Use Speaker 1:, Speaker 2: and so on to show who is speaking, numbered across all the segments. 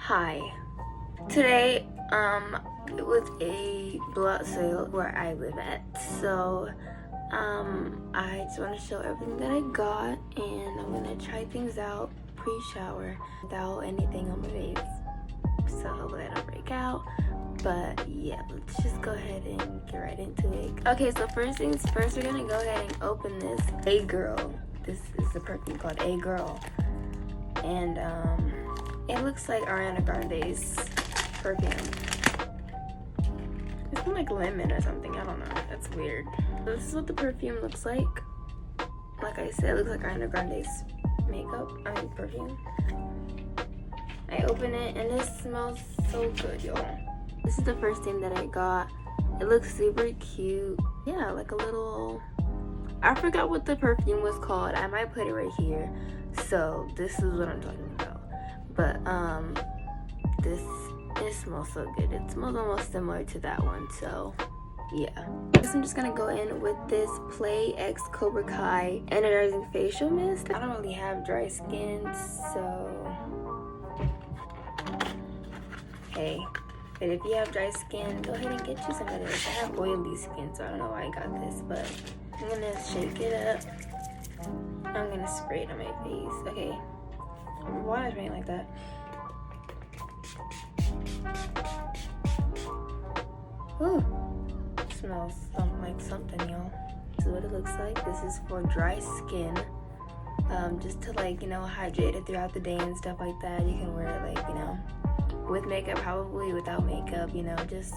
Speaker 1: Hi. Today, it was a blowout sale where I live at. So, I just want to show everything that I got, and I'm gonna try things out pre-shower without anything on my face. So hopefully I don't break out. But yeah, let's just go ahead and get right into it. Okay, so first things first, we're gonna go ahead and open this A Girl. This is the perfume called A Girl. And it looks like Ariana Grande's perfume. It's been like lemon or something, I don't know. That's weird. So this is what the perfume looks like. Like I said, it looks like Ariana Grande's perfume. I open it and it smells so good, y'all. This is the first thing that I got. It looks super cute. Yeah, like a little, I forgot what the perfume was called. I might put it right here. So this is what I'm talking about. But it smells so good. It smells almost similar to that one. So yeah. I'm just gonna go in with this Play X Cobra Kai energizing facial mist. I don't really have dry skin, so hey. But if you have dry skin, go ahead and get you some of this. I have oily skin, so I don't know why I got this, but I'm gonna shake it up. I'm gonna spray it on my face. Okay. Why is it like that? Ooh. Smells like something, y'all. This is what it looks like. This is for dry skin. Just to hydrate it throughout the day and stuff like that. You can wear it with makeup, probably without makeup, just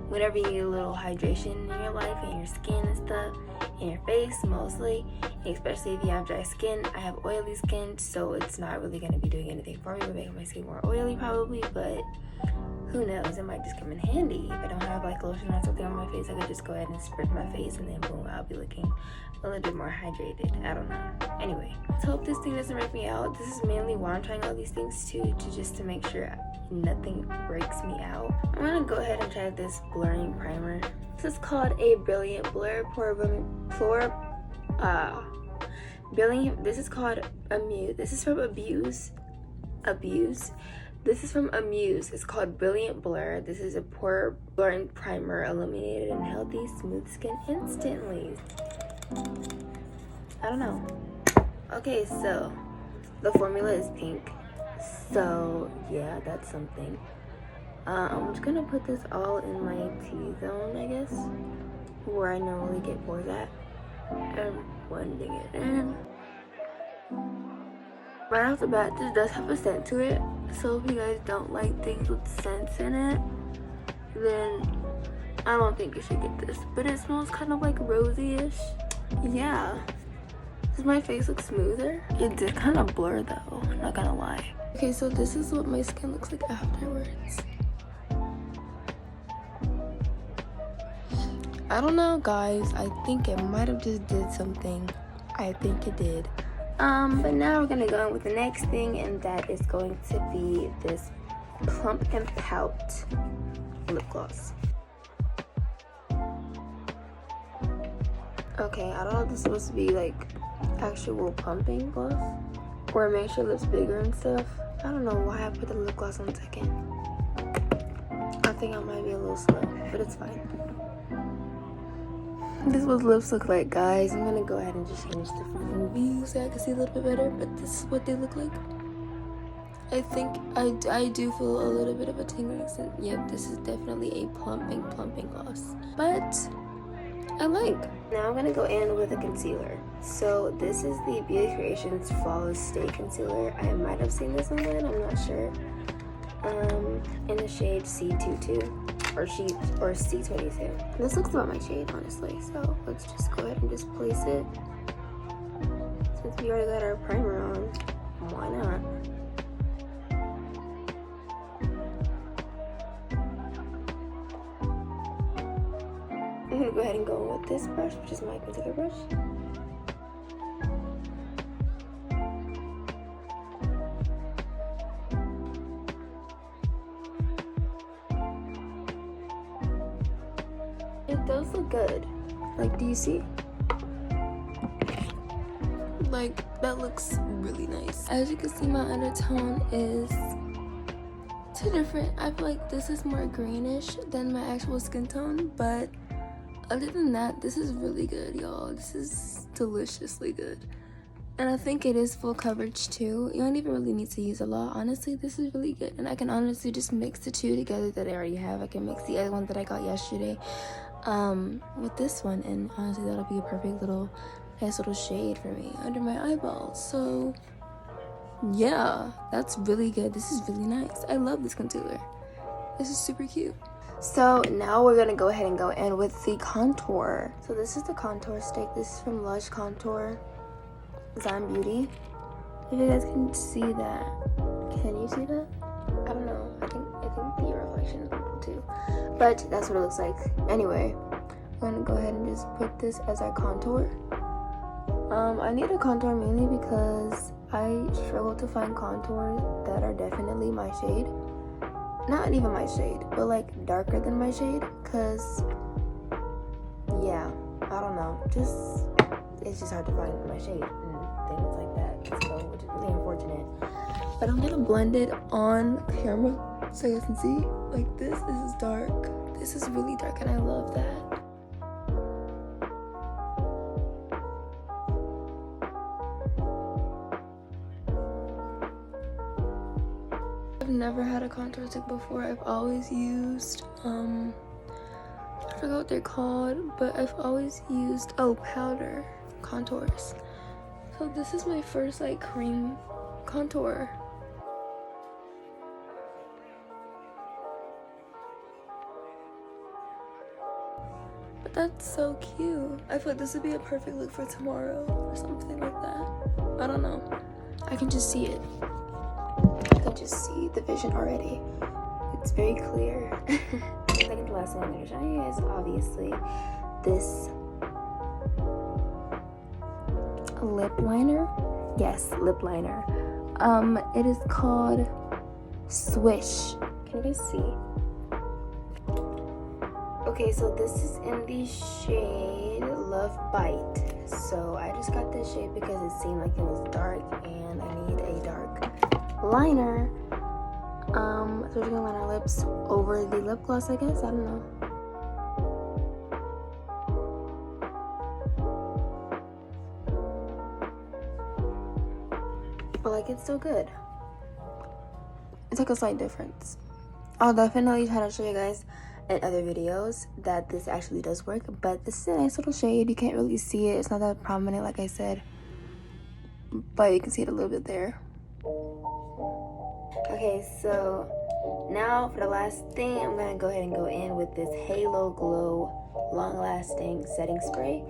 Speaker 1: whenever you need a little hydration in your life, in your skin and stuff, in your face mostly, especially if you have dry skin. I have oily skin, so it's not really going to be doing anything for me, but making my skin more oily probably, but who knows, it might just come in handy. If I don't have lotion or something on my face, I could just go ahead and spritz my face, and then boom, I'll be looking a little bit more hydrated. I don't know. Anyway, let's hope this thing doesn't break me out. This is mainly why I'm trying all these things too, to make sure nothing breaks me out. I'm gonna go ahead and try this blurring primer. This is called a Brilliant Blur Brilliant. This is called Amuse. This is from Abuse. This is from Amuse. It's called Brilliant Blur. This is a pore blurring primer, illuminated and healthy, smooth skin instantly. I don't know. Okay, so the formula is pink. So yeah, that's something. I'm just gonna put this all in my T-zone, I guess, where I normally get pores at, and blending it in. Right off the bat, this does have a scent to it, so if you guys don't like things with scents in it, then I don't think you should get this. But it smells kind of like rosy-ish. Yeah. Does my face look smoother? It did kind of blur though, not gonna lie. Okay, so this is what my skin looks like afterwards. I don't know, guys. I think it might have just did something. I think it did. But now we're gonna go in with the next thing, and that is going to be this Plump and Pout lip gloss. Okay, I don't know if this is supposed to be actual pumping gloss or makes your lips bigger and stuff. I don't know why I put the lip gloss on second. I think I might be a little slow, but it's fine. This is what lips look like, guys. I'm gonna go ahead and just change the front view so I can see a little bit better, but this is what they look like. I think I do feel a little bit of a tingling scent. Yep, this is definitely a plumping gloss, but I like. Now I'm gonna go in with a concealer. So this is the Beauty Creations Flawless Stay Concealer. I might have seen this online, I'm not sure. In the shade C22 or C22. This looks about my shade, honestly. So let's just go ahead and just place it. Since we already got our primer on, why not? I'm gonna go ahead and go in with this brush, which is my concealer brush. It does look good. Do you see? That looks really nice. As you can see, my undertone is two different. I feel like this is more greenish than my actual skin tone, but other than that, this is really good, y'all. This is deliciously good. And I think it is full coverage too. You don't even really need to use a lot. Honestly, this is really good. And I can honestly just mix the two together that I already have. I can mix the other one that I got yesterday with this one. And honestly, that'll be a perfect little, nice little shade for me under my eyeballs. So yeah, that's really good. This is really nice. I love this concealer. This is super cute. So now we're gonna go ahead and go in with the contour. So this is the contour stick. This is from Lush Contour Design Beauty. If you guys can see that. Can you see that? I don't know. I think the reflection is purple too. But that's what it looks like. Anyway, I'm gonna go ahead and just put this as our contour. I need a contour mainly because I struggle to find contours that are definitely my shade. Not even my shade, but like darker than my shade. Cause yeah, I don't know. It's just hard to find my shade and things like that. So which is really unfortunate. But I'm gonna blend it on camera so you guys can see. Like this is dark. This is really dark and I love that. I've never had a contour stick before. I've always used I forgot what they're called, but I've always used powder contours. So this is my first like cream contour. But that's so cute. I feel like this would be a perfect look for tomorrow or something like that. I don't know. I can just see it. I can just see the vision already. It's very clear. Like the last one I'm going to show you guys, obviously, this lip liner. Yes, lip liner. It is called Swish. Can you guys see? Okay, so this is in the shade Love Bite. So I just got this shade because it seemed like it was dark and I need a dark liner. So we're just gonna line our lips over the lip gloss, I guess. I don't know. But like, it's still good. It's like a slight difference. I'll definitely try to show you guys in other videos that this actually does work. But this is a nice little shade. You can't really see it. It's not that prominent, like I said. But you can see it a little bit there. Okay, so now for the last thing, I'm gonna go ahead and go in with this Halo Glow Long Lasting Setting Spray.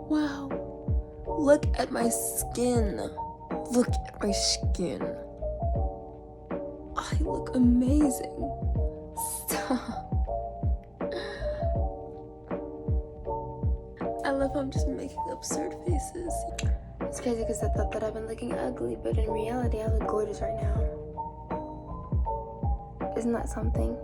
Speaker 1: Wow. Look at my skin. Look at my skin. I look amazing. Stop. I love how I'm just making absurd faces. It's crazy because I thought that I've been looking ugly, but in reality, I look gorgeous right now. Isn't that something?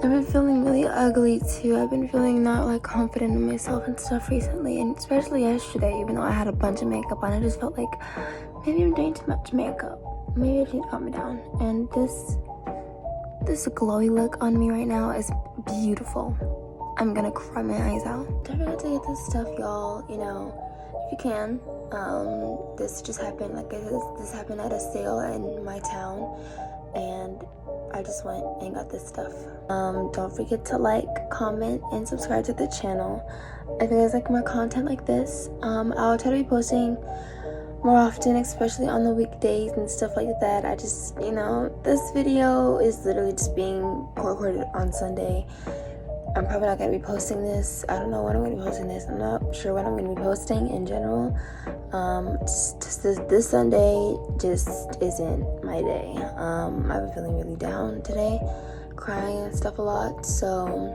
Speaker 1: I've been feeling really ugly too. I've been feeling not like confident in myself and stuff recently, and especially yesterday, even though I had a bunch of makeup on, I just felt like maybe I'm doing too much makeup. Maybe I need to calm me down. And this glowy look on me right now is beautiful. I'm gonna cry my eyes out. Don't forget to get this stuff, y'all. You know, if you can. This just happened. Like I said, this happened at a sale in my town, and I just went and got this stuff. Don't forget to like, comment, and subscribe to the channel. If you guys like more content like this, I'll try to be posting more often, especially on the weekdays and stuff like that. I just, you know, this video is literally just being recorded on Sunday. I'm probably not going to be posting this. I don't know when I'm going to be posting this. I'm not sure when I'm going to be posting in general. Just this Sunday just isn't my day. I've been feeling really down today, crying and stuff a lot. So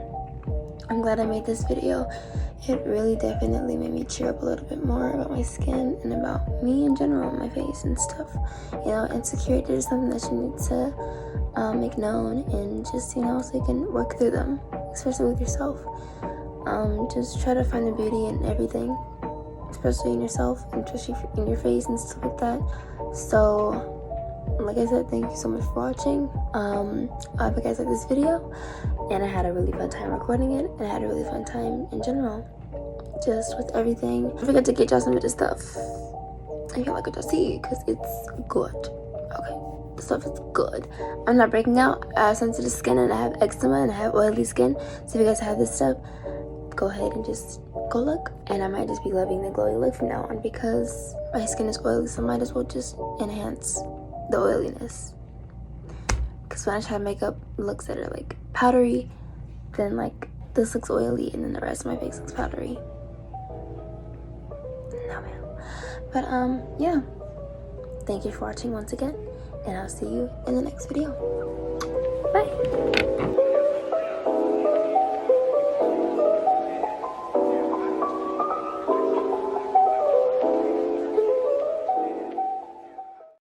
Speaker 1: I'm glad I made this video. It really definitely made me cheer up a little bit more about my skin and about me in general, my face and stuff. You know, insecurity is something that you need to make known, and just, you know, so you can work through them, especially with yourself. Just try to find the beauty in everything, especially in yourself, and especially in your face and stuff like that. So, like I said, thank you so much for watching. I hope you guys like this video, and I had a really fun time recording it, and I had a really fun time in general, just with everything. I forgot to get y'all some of this stuff, and y'all like what y'all see, because it's good. Okay, the stuff is good. I'm not breaking out. I have sensitive skin, and I have eczema, and I have oily skin. So if you guys have this stuff, go ahead and just go look. And I might just be loving the glowy look from now on, because my skin is oily, so I might as well just enhance the oiliness. Because when I try to make up looks that are like powdery, then like this looks oily, and then the rest of my face looks powdery. No man. But yeah, thank you for watching once again, and I'll see you in the next video. Bye.